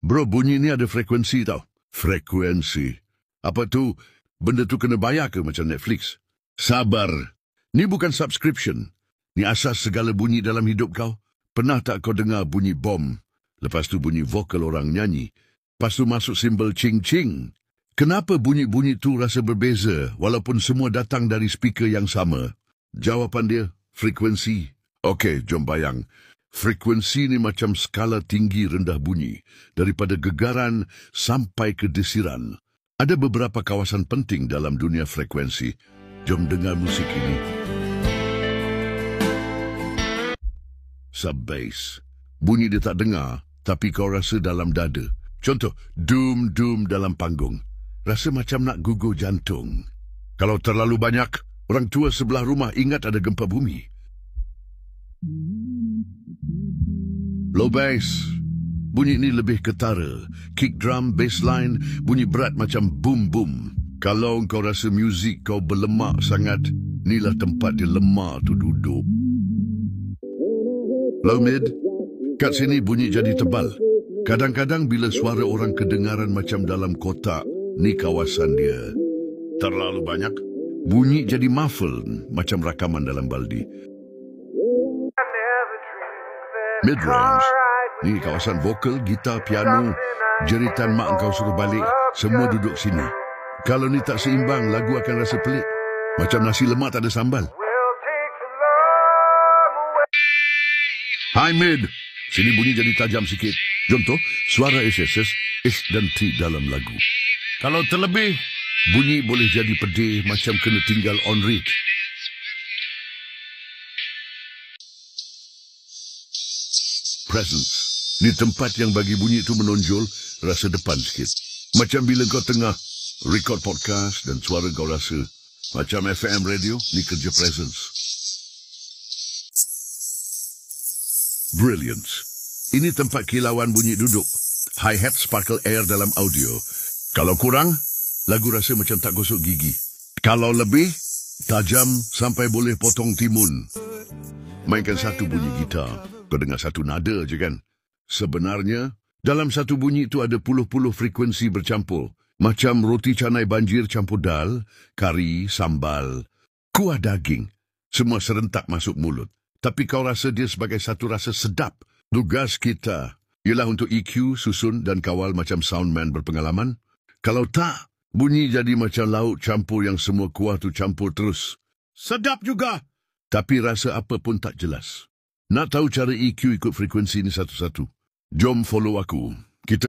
Bro, bunyi ni ada frekuensi tau. Frekuensi. Apa tu? Benda tu kena bayar ke macam Netflix? Sabar. Ni bukan subscription. Ni asas segala bunyi dalam hidup kau. Pernah tak kau dengar bunyi bom? Lepas tu bunyi vokal orang nyanyi. Lepas tu masuk simbol cing-cing. Kenapa bunyi-bunyi tu rasa berbeza walaupun semua datang dari speaker yang sama? Jawapan dia, frekuensi. Okey, jom bayang. Frekuensi ni macam skala tinggi rendah bunyi, daripada gegaran sampai ke desiran. Ada beberapa kawasan penting dalam dunia frekuensi. Jom dengar musik ini. Sub-bass. Bunyi dia tak dengar, tapi kau rasa dalam dada. Contoh, doom-doom dalam panggung. Rasa macam nak gugur jantung. Kalau terlalu banyak, orang tua sebelah rumah ingat ada gempa bumi. Low bass. Bunyi ni lebih ketara. Kick drum, bass line, bunyi berat macam boom-boom. Kalau kau rasa muzik kau berlemak sangat, inilah tempat dia lemah tu duduk. Low mid. Kat sini bunyi jadi tebal. Kadang-kadang bila suara orang kedengaran macam dalam kotak, ni kawasan dia. Terlalu banyak, bunyi jadi muffled macam rakaman dalam baldi. Mid-range. Ni kawasan vokal, gitar, piano, jeritan mak engkau suruh balik. Semua duduk sini. Kalau ni tak seimbang, lagu akan rasa pelik. Macam nasi lemak tak ada sambal. High mid. Sini bunyi jadi tajam sikit. Contoh, suara SSS, S dan T dalam lagu. Kalau terlebih, bunyi boleh jadi pedih macam kena tinggal on read. Presence. Ni tempat yang bagi bunyi itu menonjol, rasa depan sikit. Macam bila kau tengah record podcast dan suara kau rasa macam FM radio, ni kerja presence. Brilliance. Ini tempat kilauan bunyi duduk. Hi-hat sparkle air dalam audio. Kalau kurang, lagu rasa macam tak gosok gigi. Kalau lebih, tajam sampai boleh potong timun. Mainkan satu bunyi gitar. Kau dengar satu nada je kan? Sebenarnya, dalam satu bunyi itu ada puluh-puluh frekuensi bercampur. Macam roti canai banjir campur dal, kari, sambal, kuah daging. Semua serentak masuk mulut. Tapi kau rasa dia sebagai satu rasa sedap. Tugas kita ialah untuk EQ, susun dan kawal macam soundman berpengalaman. Kalau tak, bunyi jadi macam lauk campur yang semua kuah tu campur terus. Sedap juga, tapi rasa apa pun tak jelas. Nak tahu cara EQ ikut frekuensi ini satu-satu? Jom follow aku.